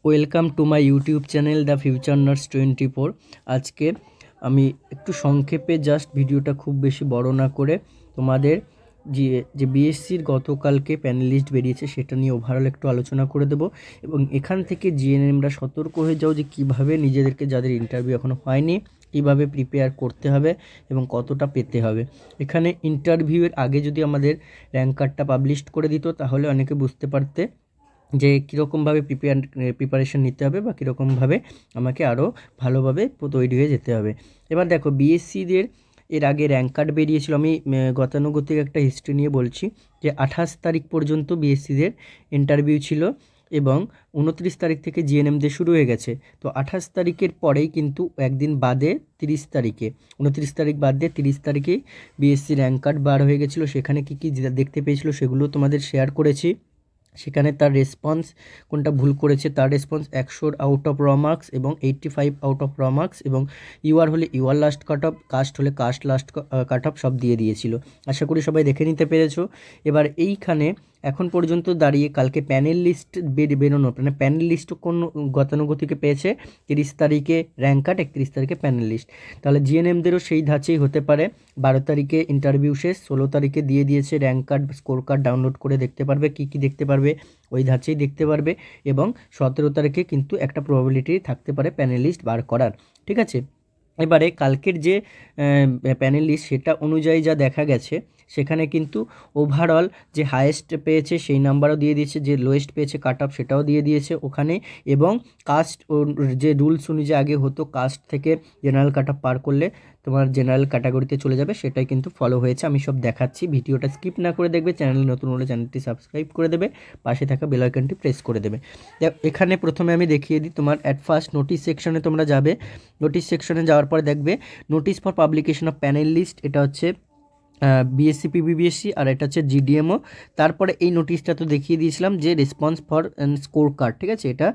Welcome to my YouTube channel the future nurse 24। আজকে আমি একটু সংক্ষেপে জাস্ট ভিডিওটা খুব বেশি বড় না করে তোমাদের যে বিএসসির গতকালকে প্যানেলিস্ট বেরিয়েছে সেটা নিয়ে ওভারঅল একটু আলোচনা করে দেবো এবং এখান থেকে জিএনএমরা সতর্ক হয়ে যাও যে কীভাবে নিজেদেরকে, যাদের ইন্টারভিউ এখনও হয়নি, কীভাবে প্রিপেয়ার করতে হবে এবং কতটা পেতে হবে। এখানে ইন্টারভিউয়ের আগে যদি আমাদের র্যাঙ্ক কার্ডটা পাবলিশ করে দিত তাহলে অনেকে বুঝতে পারতে যে কীরকমভাবে প্রিপারেশন নিতে হবে বা কীরকমভাবে আমাকে আরও ভালোভাবে তৈরি হয়ে যেতে হবে। এবার দেখো, বিএসসিদের এর আগে র্যাঙ্ক কার্ড বেরিয়েছিল। আমি গতানুগতিক একটা হিস্ট্রি নিয়ে বলছি যে 28 তারিখ পর্যন্ত বিএসসিদের ইন্টারভিউ ছিল এবং 29 তারিখ থেকে জিএনএমদের শুরু হয়ে গেছে। তো 28 তারিখের পরেই কিন্তু একদিন বাদে 30 তারিখে, 29 তারিখ বাদ দিয়ে 30 তারিখেই বিএসসি র্যাঙ্ক কার্ড বার হয়ে গেছিলো। সেখানে কী কী দেখতে পেয়েছিলো সেগুলো তোমাদের শেয়ার করেছি। সেখানে তার রেসপন্স কোনটা ভুল করেছে, তার রেসপন্স 100 আউট অফ র মার্কস এবং 85 আউট অফ র মার্কস, এবং ইউআর হলে UR last cut off, caste হলে কাস্ট লাস্ট কাট অফ সব দিয়ে দিয়েছিল। আশা করি সবাই দেখে নিতে পেরেছো। এবার এইখানে এখন পর্যন্ত দাঁড়িয়ে কালকে প্যানেল লিস্ট বেরোনো, মানে প্যানেল লিস্টও কোন গতানুগতিকে পেয়েছে 30 তারিখে র্যাঙ্ক কার্ড, 31 তারিখে প্যানেল লিস্ট। তাহলে জিএনএমদেরও সেই ধাঁচেই হতে পারে। 12 তারিখে ইন্টারভিউ শেষ, 16 তারিখে দিয়ে দিয়েছে rank card, score card download করে দেখতে পারবে, কী কী দেখতে পারবে ওই ধাঁচেই দেখতে পারবে। এবং 17 তারিখে কিন্তু একটা প্রবাবিলিটি থাকতে পারে প্যানেল লিস্ট বার করার, ঠিক আছে। এবারে কালকের যে প্যানেল লিস্ট সেটা অনুযায়ী যা দেখা গেছে, সেখানে কিন্তু ওভারঅল যে হায়েস্ট পেয়েছে সেই নাম্বারও দিয়ে দিয়েছে, যে লোয়েস্ট পেয়েছে কাট অফ সেটাও দিয়ে দিয়েছে ওখানে, এবং কাস্ট যে রুলস অনুযায়ী আগে হতো কাস্ট থেকে জেনারেল কাট অফ পার করলে তোমার জেনারেল ক্যাটাগরিতে চলে যাবে, সেটাই কিন্তু ফলো হয়েছে। আমি সব দেখাচ্ছি, ভিডিওটা স্কিপ না করে দেখবে। চ্যানেল নতুন হলে চ্যানেলটি সাবস্ক্রাইব করে দেবে, পাশে থাকা বেল আইকনটি প্রেস করে দেবে। এখানে প্রথমে আমি দেখিয়ে দিই, তোমার অ্যাট ফার্স্ট নোটিশ সেকশনে তোমরা যাবে। নোটিশ সেকশনে যাওয়ার পর দেখবে notice for publication of panel list, এটা হচ্ছে বিএসসি পিবিবিএসসি, আর এটা হচ্ছে জিডিএমও। তারপরে এই নোটিশটা তো দেখিয়ে দিয়েছিলাম যে রেসপন্স ফর স্কোর কার্ড, ঠিক আছে, এটা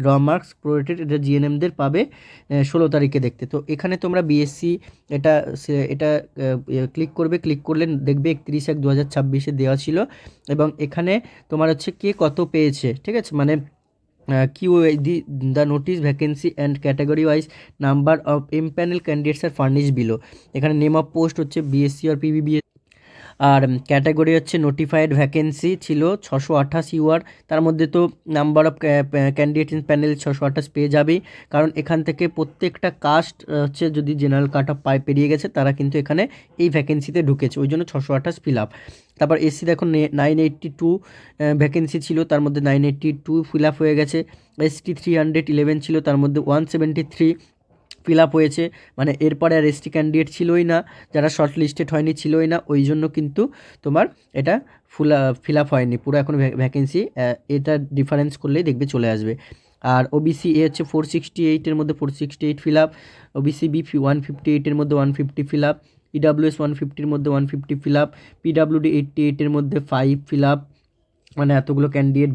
র মার্কস প্রোরেটেড, এটা জিএনএমদের পাবে 16 তারিখে দেখতে। তো এখানে তোমরা বিএসসি এটা ক্লিক করবে, ক্লিক করলে দেখবে 31/1/2026 দেওয়া ছিল, এবং এখানে তোমার হচ্ছে কে কত পেয়েছে, ঠিক আছে, মানে the notice vacancy and category wise number of empanel candidates are furnish below. এখানে নেম অফ পোস্ট হচ্ছে বিএসসি আর পিবিবিএস, আর ক্যাটাগরি হচ্ছে নোটিফাইড ভ্যাকেন্সি ছিল 628 ইউআর। তার মধ্যে তো number of candidate in panel 628 পেয়ে যাবেই, কারণ এখান থেকে প্রত্যেকটা কাস্ট হচ্ছে যদি জেনারেল কাট অফ পেরিয়ে গেছে তারা কিন্তু এখানে এই ভ্যাকেন্সিতে ঢুকেছে, ওই জন্য 628 ফিল আপ। তারপর এসসি দেখো 982 ভ্যাকেন্সি ছিল, তার মধ্যে 982 ফিল আপ হয়ে গেছে। এসটি 311 ছিল, তার মধ্যে 173 ফিল আপ হয়েছে, মানে এরপরে আর এসটি ক্যান্ডিডেট ছিলই না, যারা শর্ট লিস্টেড হয়নি ছিলই না, ওই জন্য কিন্তু তোমার এটা ফিল আপ হয়নি পুরো এখন ভ্যাকেন্সি। এটা ডিফারেন্স করলেই দেখবে চলে আসবে। আর ওবিসি এ হচ্ছে 468-এর মধ্যে 468 ফিল আপ, ওবিসি বি 158-এর মধ্যে 150 ফিল আপ, ইডাব্লিউএস 150-এর মধ্যে 150 ফিল আপ, পিডাব্লিউডি 88-এর মধ্যে 5 ফিল আপ। মানে এতগুলো ক্যান্ডিডেট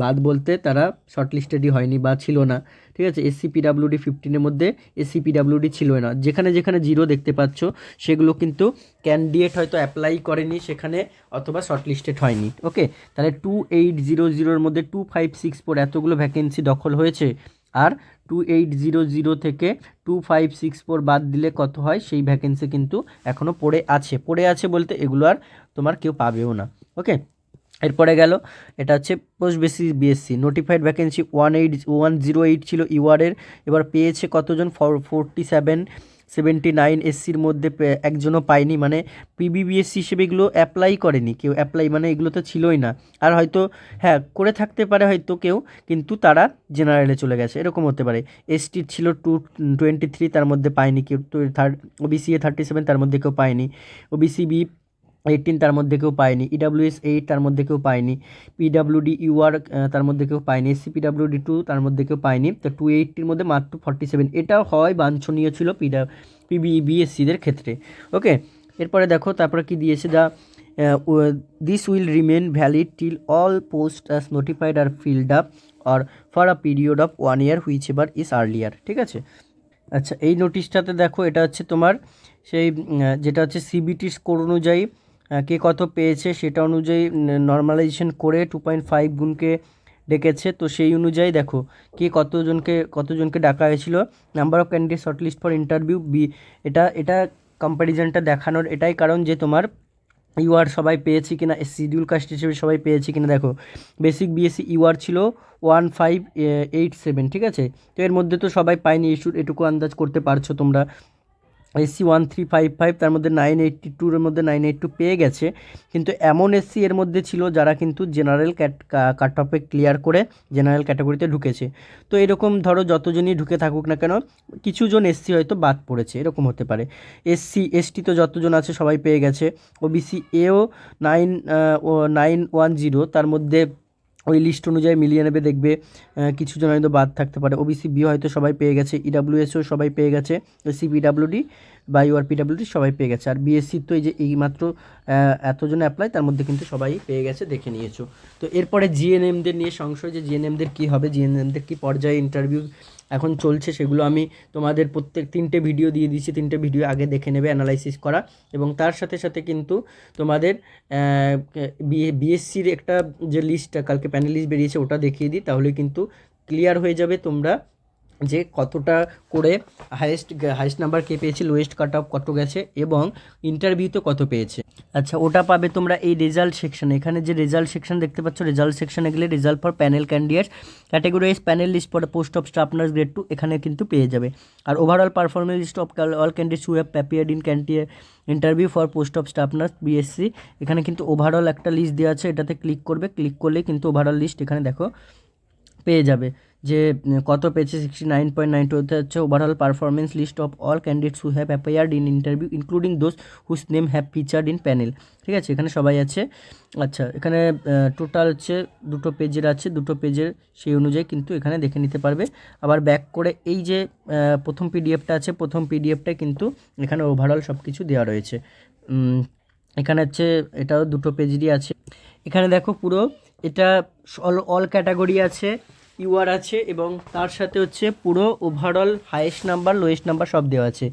বাদ বলতে তারা শর্ট লিস্টেডই হয়নি বা ছিল না, ঠিক আছে। এসসি পিডাব্লিউডি 15-এর মধ্যে এসসি পিডাব্লিউডি ছিল না, যেখানে যেখানে জিরো দেখতে পাচ্ছ সেগুলো কিন্তু ক্যান্ডিডেট হয়তো অ্যাপ্লাই করেনি সেখানে, অথবা শর্ট লিস্টেড হয়নি। ওকে, তাহলে 2800-এর মধ্যে 2564 এতগুলো ভ্যাকেন্সি দখল হয়েছে, আর 2800 থেকে 2564 বাদ দিলে কত হয়, সেই ভ্যাকেন্সি কিন্তু এখনও পড়ে আছে বলতে এগুলো আর তোমার কেউ পাবেও না। ওকে, এরপরে গেল এটা হচ্ছে post basis BSc notified vacancy 108 ছিল ইউআরের, এবার পেয়েছে কতজন, 4779। এসসির মধ্যে একজনও পায়নি, মানে পিবিবিএসসি হিসেবে এগুলো অ্যাপ্লাই করেনি কেউ, মানে এগুলো তো ছিলই না। আর হয়তো হ্যাঁ করে থাকতে পারে হয়তো কেউ, কিন্তু তারা জেনারেলে চলে গেছে, এরকম হতে পারে। এসটি ছিল 223, তার মধ্যে পায়নি কেউ। ওবিসি এ 37, তার মধ্যে কেউ পায়নি। ওবিসি বি 18, তার মধ্যে কেউ পায়নি। ইডাব্লিউএস 8, তার মধ্যে কেউ পায়নি। পিডাব্লিউডি ইউআর তার মধ্যে কেউ পায়নি। এসসি পিডাব্লিউডি 2, তার মধ্যে কেউ পায়নি। তো 280-র মধ্যে মাত্র 47, এটাও হয় বাঞ্ছনীয় ছিল পিবিবিএসসিদের ক্ষেত্রে। ওকে, এরপরে দেখো তারপরে কি দিয়েছে, this will remain valid till all post as notified are filled up or for a period of 1 year whichever is earlier, ঠিক আছে। আচ্ছা, এই নোটিশটাতে দেখো এটা হচ্ছে তোমার সেই যেটা হচ্ছে সিবিটি স্কোর অনুযায়ী কে কত পেয়েছে সেটা অনুযায়ী নর্মালাইজেশন করে 2.5 গুণকে ডেকেছে। তো সেই অনুযায়ী দেখো কে কতজনকে ডাকা হয়েছিল। Number of candidate shortlist for interview এটা কম্প্যারিজনটা দেখানোর এটাই কারণ যে তোমার ইউআর সবাই পেয়েছি কিনা, শিডিউল কাস্ট হিসেবে সবাই পেয়েছি কিনা। দেখো বেসিক বিএসসি ইউআর ছিল 1587, ঠিক আছে। তো এর মধ্যে তো সবাই পায়নি, এটুকু আন্দাজ করতে পারছো তোমরা। এসসি 1355, তার মধ্যে 982 মধ্যে 982 পেয়ে গেছে। কিন্তু এমন এসসি এর মধ্যে ছিল যারা কিন্তু জেনারেল কাট অফে ক্লিয়ার করে জেনারেল ক্যাটাগরিতে ঢুকেছে। তো এরকম ধরো যতজনই ঢুকে থাকুক না কেন, কিছুজন এসসি হয়তো বাদ পড়েছে, এরকম হতে পারে। এসসি এসটি তো যতজন আছে সবাই পেয়ে গেছে। ওবিসি এও 910, তার মধ্যে ওই লিস্ট অনুযায়ী মিলিয়ে নেবে, দেখবে কিছুজন হয়তো বাদ থাকতে পারে। ওবিসি বি হয়তো সবাই পেয়ে গেছে, ইডাব্লিউএসও সবাই পেয়ে গেছে, সিপিডাব্লিউডি বা ইউআরপিডাব্লিউডি সবাই পেয়ে গেছে। আর বিএসসি তো এই যে এইমাত্র এতজন অ্যাপ্লাই, তার মধ্যে কিন্তু সবাই পেয়ে গেছে, দেখে নিয়েছো। তো এরপরে জিএনএমদের নিয়ে সংশয় যে জিএনএমদের কী হবে, জিএনএমদের কী পর্যায়ে ইন্টারভিউ এখন চলছে, সেগুলো আমি তোমাদের প্রত্যেক 3টে ভিডিও দিয়ে দিচ্ছি। 3টে ভিডিও আগে দেখে নেবে, অ্যানালাইসিস করা। এবং তার সাথে সাথে কিন্তু তোমাদের বিএসসির একটা যে লিস্টটা কালকে প্যানেল লিস্ট বেরিয়েছে ওটা দেখিয়ে দিই, তাহলে কিন্তু ক্লিয়ার হয়ে যাবে তোমরা যে কতটা করে হাইয়েস্ট নাম্বার কে পেয়েছে, লোয়েস্ট কাট অফ কত গেছে এবং ইন্টারভিউতে কত পেয়েছে। আচ্ছা, ওটা পাবে তোমরা এই রেজাল্ট সেকশানে। এখানে যে রেজাল্ট সেকশন দেখতে পাচ্ছ, রেজাল্ট সেকশানে গেলে result for panel candidates category wise panel list for post of staff nurse grade 2 এখানে কিন্তু পেয়ে যাবে। আর overall performance list of all candidates who have appeared in interview for post of staff nurse BSc, এখানে কিন্তু overall একটা list দেওয়া আছে। এটাতে ক্লিক করবে, ক্লিক করলে কিন্তু ওভারঅল লিস্ট এখানে দেখো পেয়ে যাবে যে কত পেয়েছে। 69.92 হচ্ছে overall performance list of all candidates who have appeared in interview including those whose name have featured in panel, ঠিক আছে, এখানে সবাই আছে। আচ্ছা, এখানে টোটাল হচ্ছে 2টো পেজের আছে, 2টো পেজের সেই অনুযায়ী কিন্তু এখানে দেখে নিতে পারবে। আবার ব্যাক করে এই যে প্রথম পিডিএফটা আছে, প্রথম পিডিএফটায় কিন্তু এখানে ওভারঅল সব কিছু দেওয়া রয়েছে। এখানে হচ্ছে এটাও 2টো পেজেরই আছে। এখানে দেখো পুরো এটা অল ক্যাটাগরি আছে, ইউআর আছে এবং তার সাথে হচ্ছে পুরো overall highest number lowest number সব দেওয়া আছে।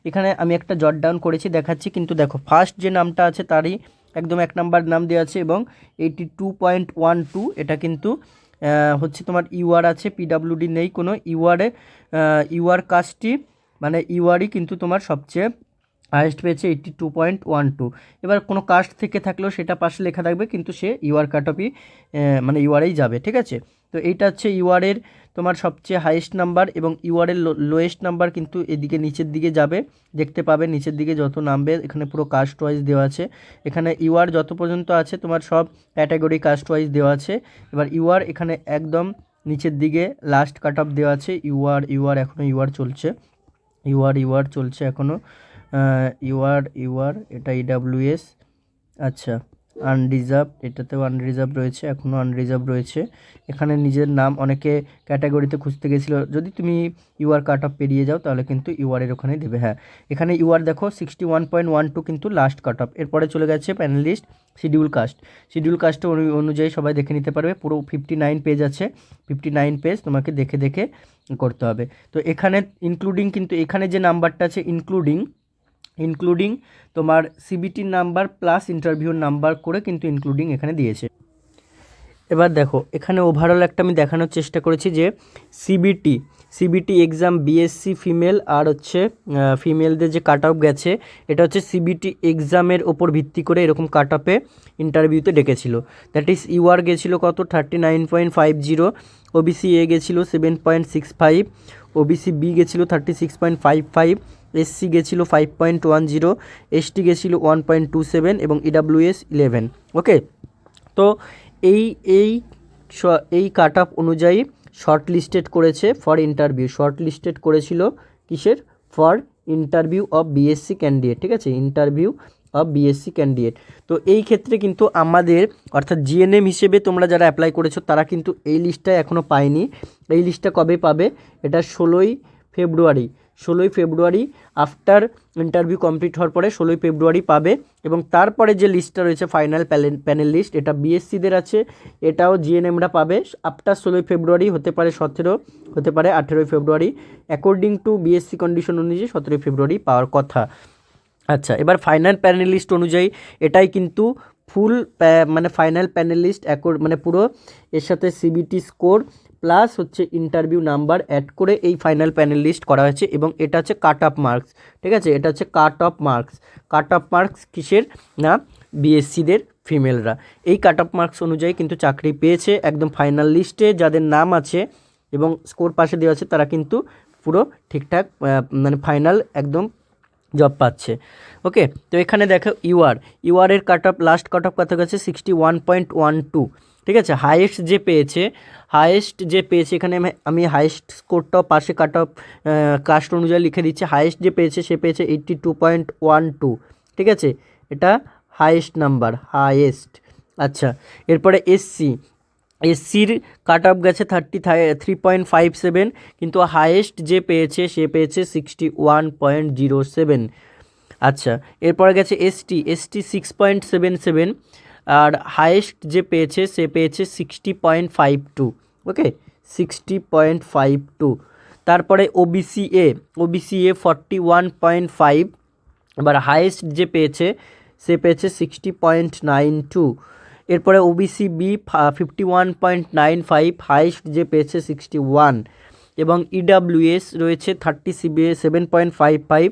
এখানে আমি একটা জট ডাউন করেছি দেখাচ্ছি, কিন্তু দেখো ফার্স্ট যে নামটা আছে তারই একদম 1 নাম্বার নাম দেওয়া আছে এবং 82.12 এটা কিন্তু হচ্ছে তোমার ইউআর আছে, পিডাব্লিউডি নেই কোনো। ইউআর কাস্টটি মানে ইউআরই কিন্তু তোমার সবচেয়ে হাইয়েস্ট পেয়েছে 82.12। এবার কোনো কাস্ট থেকে থাকলেও সেটা পাশে লেখা থাকবে, কিন্তু সে ইউআর কাট অফই মানে ইউআরেই যাবে, ঠিক আছে। তো এইটা হচ্ছে ইউআরের তোমার সবচেয়ে হাইয়েস্ট নাম্বার এবং ইউআরের লোয়েস্ট নাম্বার কিন্তু এদিকে নিচের দিকে যাবে, দেখতে পাবে নিচের দিকে যত নামবে এখানে পুরো কাস্ট ওয়াইজ দেওয়া আছে। এখানে ইউআর যত পর্যন্ত আছে তোমার সব ক্যাটাগরি কাস্ট ওয়াইজ দেওয়া আছে। এবার ইউআর এখানে একদম নিচের দিকে লাস্ট কাট অফ দেওয়া আছে। ইউআর এখনও ইউআর চলছে, ইউআর চলছে এখনও। ইউআর এটা ইডাব্লিউএস, আচ্ছা আনরিজার্ভ, এটাতেও আনরিজার্ভ রয়েছে, এখনও আনরিজার্ভ রয়েছে। এখানে নিজের নাম অনেকে ক্যাটাগরিতে খুঁজতে গেছিলো, যদি তুমি ইউআর কাট অফ পেরিয়ে যাও তাহলে কিন্তু ইউআরের ওখানে দেবে। হ্যাঁ, এখানে ইউআর দেখো 61.12 কিন্তু লাস্ট কাট অফ। এরপরে চলে গেছে প্যানেল লিস্ট শিডিউল কাস্ট অনুযায়ী সবাই দেখে নিতে পারবে। পুরো 59 পেজ আছে, 59 পেজ তোমাকে দেখে দেখে করতে হবে। তো এখানে ইনক্লুডিং কিন্তু এখানে যে নাম্বারটা আছে ইনক্লুডিং তোমার সিবিটির নাম্বার প্লাস ইন্টারভিউর নাম্বার করে কিন্তু ইনক্লুডিং এখানে দিয়েছে। এবার দেখো এখানে ওভারঅল একটা আমি দেখানোর চেষ্টা করেছি যে সিবিটি এক্সাম বিএসসি ফিমেল আর হচ্ছে ফিমেলদের যে কাট অফ গেছে, এটা হচ্ছে সিবিটি এক্সামের ওপর ভিত্তি করে এরকম কাট অফে ইন্টারভিউতে ডেকেছিল। দ্যাট ইজ ইউআর গেছিলো কত 39.50, ওবিসি এ গেছিলো 7.65, ওবিসি বি গেছিলো 36.55, এসসি গেছিলো 5.10, এসটি গেছিলো 1.27 এবং ইডাব্লিউএস 11। ওকে, তো এই কাট অফ অনুযায়ী শর্ট লিস্টেড করেছে ফর ইন্টারভিউ, শর্ট লিস্টেড করেছিল কিসের, for interview of BSc candidate, ঠিক আছে, ইন্টারভিউ অফ বিএসসি ক্যান্ডিডেট। তো এই ক্ষেত্রে কিন্তু আমাদের অর্থাৎ জিএনএম হিসেবে তোমরা যারা অ্যাপ্লাই করেছো তারা কিন্তু এই লিস্টটা এখনও পায়নি। এই লিস্টটা কবে পাবে, এটা 16ই ফেব্রুয়ারি আফটার ইন্টারভিউ কমপ্লিট হওয়ার পরে 16ই ফেব্রুয়ারি পাবে। এবং তারপরে যে লিস্টটা রয়েছে ফাইনাল প্যানেল লিস্ট, এটা বিএসসিদের আছে, এটাও জিএনএমরা পাবে আফটার 16ই ফেব্রুয়ারি, হতে পারে 17, হতে পারে 18ই ফেব্রুয়ারি, অ্যাকর্ডিং টু বিএসসি কন্ডিশন অনুযায়ী 17ই ফেব্রুয়ারি পাওয়ার কথা। আচ্ছা, এবার ফাইনাল প্যানেল লিস্ট অনুযায়ী এটাই কিন্তু ফুল মানে ফাইনাল প্যানেলিস্ট মানে পুরো এর সাথে সিবিটি স্কোর প্লাস হচ্ছে ইন্টারভিউ নাম্বার অ্যাড করে এই ফাইনাল প্যানেল লিস্ট করা হয়েছে এবং এটা হচ্ছে কাট অফ মার্কস, ঠিক আছে। এটা হচ্ছে কাট অফ মার্কস কিসের না, বিএসসিদের ফিমেলরা এই কাট অফ মার্কস অনুযায়ী কিন্তু চাকরি পেয়েছে একদম ফাইনাল লিস্টে যাদের নাম আছে এবং স্কোর পাশে দেওয়া আছে তারা কিন্তু পুরো ঠিকঠাক মানে ফাইনাল একদম জব পাচ্ছে। ওকে, তো এখানে দেখো ইউআরের লাস্ট কাট অফ কত গেছে 61.12, ঠিক আছে। হাইয়েস্ট যে পেয়েছে এখানে আমি হাইয়েস্ট স্কোরটাও পাশে কাট অফ কাস্ট অনুযায়ী লিখে দিচ্ছি। হাইয়েস্ট যে পেয়েছে সে পেয়েছে 82.12, ঠিক আছে, এটা হাইয়েস্ট নাম্বার। আচ্ছা, এরপরে এসসির কাট অফ গেছে 33.57, কিন্তু হাইয়েস্ট যে পেয়েছে সে পেয়েছে 61.07। আচ্ছা, এরপরে গেছে এসটি 6.77, আর হাইয়েস্ট যে পেয়েছে সে পেয়েছে 60.52, ওকে 60.52। তারপরে ওবিসি এ 41.5, এবার হাইয়েস্ট যে পেয়েছে সে পেয়েছে 60.92। এরপরে ওবিসি বি 51.95, হাইয়েস্ট যে পেয়েছে 61, এবং ইডাব্লিউএস রয়েছে 37.55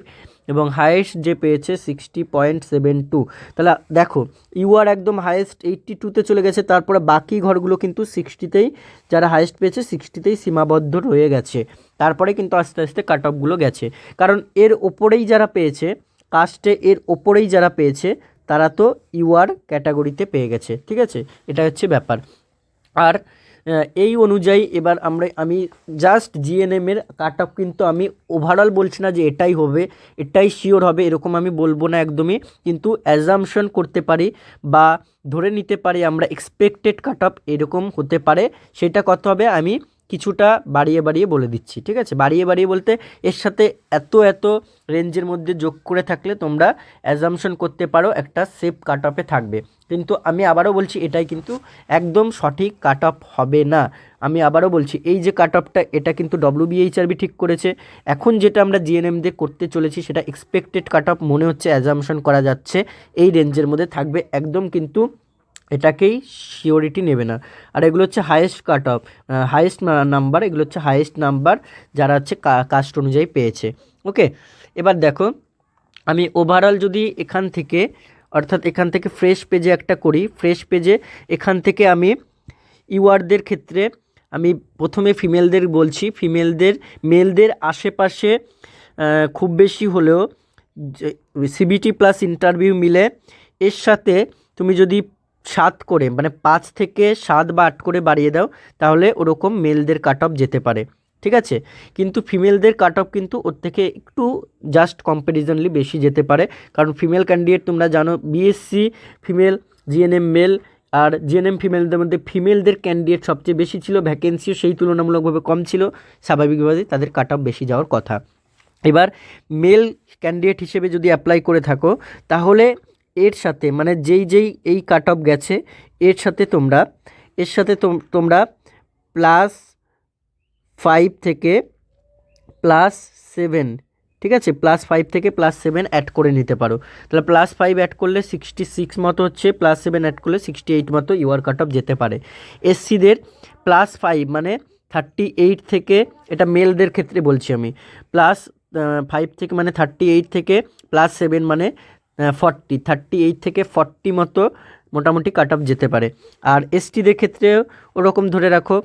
এবং হাইয়েস্ট যে পেয়েছে 60.72। তাহলে দেখো ইউআর একদম হাইয়েস্ট 82তে চলে গেছে, তারপরে বাকি ঘরগুলো কিন্তু 60তেই, যারা হাইয়েস্ট পেয়েছে 60তেই সীমাবদ্ধ রয়ে গেছে। তারপরে কিন্তু আস্তে আস্তে কাট অফগুলো গেছে, কারণ এর ওপরেই যারা পেয়েছে, কাস্টে এর ওপরেই যারা পেয়েছে তারা তো ইউআর ক্যাটাগরিতে পেয়ে গেছে, ঠিক আছে, এটা হচ্ছে ব্যাপার। আর এই অনুযায়ী এবার আমি জাস্ট জিএনএমের কাট অফ কিন্তু আমি ওভারঅল বলছি না যে এটাই হবে, এটাই শিওর হবে, এরকম আমি বলবো না একদমই, কিন্তু অ্যাজাম্পশন করতে পারি বা ধরে নিতে পারি আমরা এক্সপেক্টেড কাট অফ এরকম হতে পারে। সেটা কত হবে আমি কিছুটা বাড়িয়ে বলে দিচ্ছি, ঠিক আছে। বাড়িয়ে বলতে এর সাথে এত রেঞ্জের মধ্যে যোগ করে থাকলে তোমরা অ্যাজাম্পশন করতে পারো একটা সেফ কাট অফে থাকবে, কিন্তু আমি আবারও বলছি এটাই কিন্তু একদম সঠিক কাট অফ হবে না। আমি আবারও বলছি এই যে কাট অফটা এটা কিন্তু ডব্লিউবিএইচআরবি ঠিক করেছে, এখন যেটা আমরা জিএনএম দিয়ে করতে চলেছি সেটা এক্সপেক্টেড কাট অফ মনে হচ্ছে, অ্যাজাম্পশন করা যাচ্ছে এই রেঞ্জের মধ্যে থাকবে একদম, কিন্তু এটাকেই সিওরিটি নেবে না। আর এগুলো হচ্ছে highest cut off, highest number, এগুলো হচ্ছে হাইয়েস্ট নাম্বার যারা হচ্ছে কাস্ট অনুযায়ী পেয়েছে। ওকে, এবার দেখো আমি ওভারঅল যদি এখান থেকে ফ্রেশ পেজে একটা করি, ফ্রেশ পেজে এখান থেকে আমি ইউআরদের ক্ষেত্রে আমি প্রথমে ফিমেলদের বলছি। মেলদের আশেপাশে খুব বেশি হলেও সিবিটি প্লাস ইন্টারভিউ মিলে এর সাথে তুমি যদি 7 করে মানে 5 থেকে 7 বা 8 করে বাড়িয়ে দাও তাহলে ওরকম মেলদের কাট অফ যেতে পারে, ঠিক আছে। কিন্তু ফিমেলদের কাট অফ কিন্তু ওর থেকে একটু জাস্ট কম্প্যারিজনলি বেশি যেতে পারে, কারণ ফিমেল ক্যান্ডিডেট তোমরা জানো বিএসসি ফিমেল, জিএনএম মেল, আর জিএনএম ফিমেলদের মধ্যে ফিমেলদের ক্যান্ডিডেট সবচেয়ে বেশি ছিল, ভ্যাকেন্সিও সেই তুলনামূলকভাবে কম ছিল, স্বাভাবিকভাবেই তাদের কাট অফ বেশি যাওয়ার কথা। এবার মেল ক্যান্ডিডেট হিসেবে যদি অ্যাপ্লাই করে থাকো তাহলে এর সাথে মানে যেই এই কাট অফ গেছে এর সাথে তোমরা +5 থেকে +7, ঠিক আছে, +5 থেকে +7 অ্যাড করে নিতে পারো। তাহলে +5 অ্যাড করলে 66 মতো হচ্ছে, +7 অ্যাড করলে 68 মতো ইউআর কাট অফ যেতে পারে। এসসিদের +5 মানে 38 থেকে, এটা মেলদের ক্ষেত্রে বলছি আমি, +5 থেকে মানে 38 থেকে +7 মানে 40, 38 থেকে 40 মতো মোটামুটি কাট অফ যেতে পারে। আর এসটিদের ক্ষেত্রেও ওরকম ধরে রাখো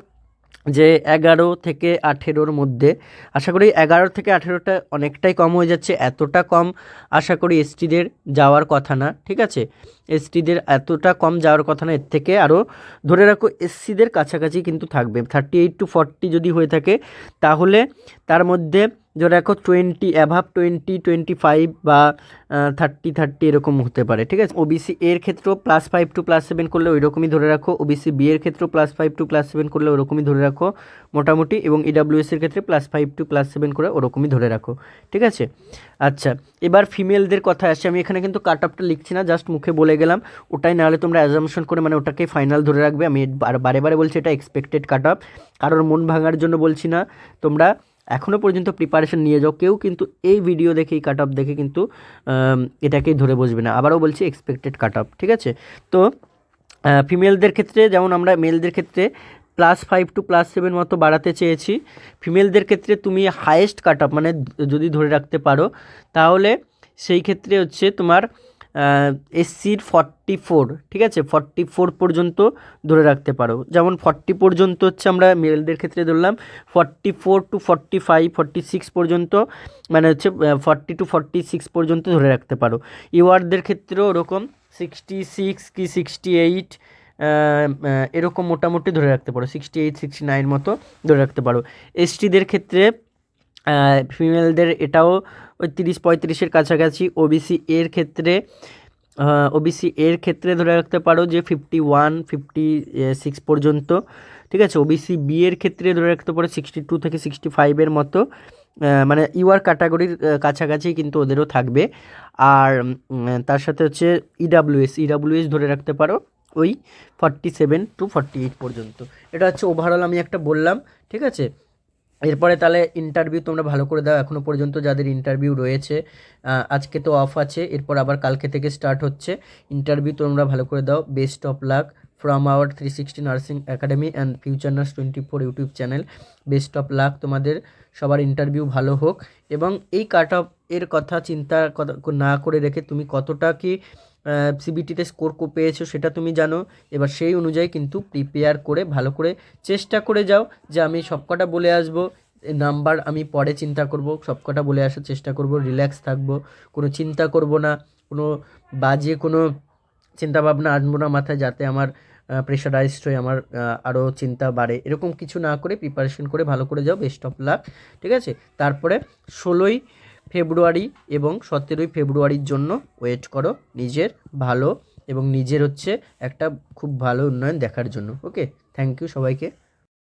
যে 11 থেকে 18-র মধ্যে, আশা করি 11 থেকে 18টা অনেকটাই কম হয়ে যাচ্ছে, এতটা কম আশা করি এসটিদের যাওয়ার কথা না, ঠিক আছে, এসটিদের এতটা কম যাওয়ার কথা না, এর থেকে আরও ধরে রাখো এসসিদের কাছাকাছি কিন্তু থাকবে। 38 to 40 যদি হয়ে থাকে তাহলে তার মধ্যে ধরে রাখো 20 অ্যাভাব 25 বা 30 এরকম হতে পারে, ঠিক আছে। ওবিসি এর ক্ষেত্রেও +5 to +7 করলে ওই রকমই ধরে রাখো, ওবিসি বি এর ক্ষেত্রেও +5 to +7 করলে ওরকমই ধরে রাখো মোটামুটি, এবং ইডাব্লিউএস এর ক্ষেত্রে +5 to +7 করে ওরকমই ধরে রাখো, ঠিক আছে। আচ্ছা, এবার ফিমেলদের কথা আসছে, আমি এখানে কিন্তু কাট অফটা লিখছি না, জাস্ট মুখে বলে গেলাম ওটাই, নাহলে তোমরা অ্যাজাম্পশন করে মানে ওটাকে ফাইনাল ধরে রাখবে। আমি বারে বলছি এটা এক্সপেক্টেড কাট অফ, কারোর মন ভাঙার জন্য বলছি না, তোমরা এখনও পর্যন্ত প্রিপারেশন নিয়ে যাও, কেউ কিন্তু এই ভিডিও দেখে এই কাট অফ দেখে কিন্তু এটাকেই ধরে বসবে না। আবারও বলছি এক্সপেক্টেড কাট অফ, ঠিক আছে। তো ফিমেলদের ক্ষেত্রে যেমন আমরা মেলদের ক্ষেত্রে +5 to +7 মতো বাড়াতে চেয়েছি, ফিমেলদের ক্ষেত্রে তুমি হায়েস্ট কাট অফ মানে যদি ধরে রাখতে পারো তাহলে সেই ক্ষেত্রে হচ্ছে তোমার এসসির 44, ঠিক আছে, 44 পর্যন্ত ধরে রাখতে পারো। যেমন 40 পর্যন্ত হচ্ছে আমরা মেলদের ক্ষেত্রে ধরলাম, 44 to 45, 46 পর্যন্ত মানে হচ্ছে 40 to 46 পর্যন্ত ধরে রাখতে পারো। ইওয়ারদের ক্ষেত্রেও ওরকম 66 কি 68 এরকম মোটামুটি ধরে রাখতে পারো, 68 69 মতো ধরে রাখতে পারো। এসটিদের ক্ষেত্রে ফিমেলদের এটাও ওই 30-35-এর কাছাকাছি। ওবিসি এর ক্ষেত্রে ধরে রাখতে পারো যে 51 56 পর্যন্ত, ঠিক আছে। ওবিসি বি এর ক্ষেত্রে ধরে রাখতে পারো 62 থেকে 65-এর মতো, মানে ইউআর ক্যাটাগরির কাছাকাছি কিন্তু ওদেরও থাকবে। আর তার সাথে হচ্ছে ইডাব্লিউএস ধরে রাখতে পারো ওই 47 to 48 পর্যন্ত। এটা হচ্ছে ওভারঅল আমি একটা বললাম, ঠিক আছে। এরপরে তাহলে ইন্টারভিউ তোমরা ভালো করে দাও, এখনও পর্যন্ত যাদের ইন্টারভিউ রয়েছে, আজকে তো অফ আছে, এরপর আবার কালকে থেকে স্টার্ট হচ্ছে। ইন্টারভিউ তোমরা ভালো করে দাও। Best of luck from our 360 nursing academy and future nurse 24 YouTube channel. Best of luck, তোমাদের সবার ইন্টারভিউ ভালো হোক। এবং এই কাট অফ এর কথা চিন্তা না করে রেখে তুমি কতটা কি সিবিটিতে স্কোর পেয়েছো সেটা তুমি জানো। এবার সেই অনুযায়ী কিন্তু প্রিপেয়ার করে ভালো করে চেষ্টা করে যাও যে আমি সবকটা বলে আসবো, নাম্বার আমি পরে চিন্তা করব, সবকটা বলে আসার চেষ্টা করব, রিল্যাক্স থাকবো, কোনো চিন্তা করব না, কোনো বাজে কোনো চিন্তাভাবনা আনবো না মাথায়, যাতে আমার প্রেশারাইজড হয়ে আমার আরও চিন্তা বাড়ে। এরকম কিছু না করে প্রিপারেশন করে ভালো করে যাও। বেস্ট অফ লাক, ঠিক আছে। তারপরে 16ই ফেব্রুয়ারি এবং 17ই ফেব্রুয়ারির জন্য ওয়েট করো, নিজের ভালো এবং নিজের হচ্ছে একটা খুব ভালো উন্নয়ন দেখার জন্য। ওকে, থ্যাংক ইউ সবাইকে।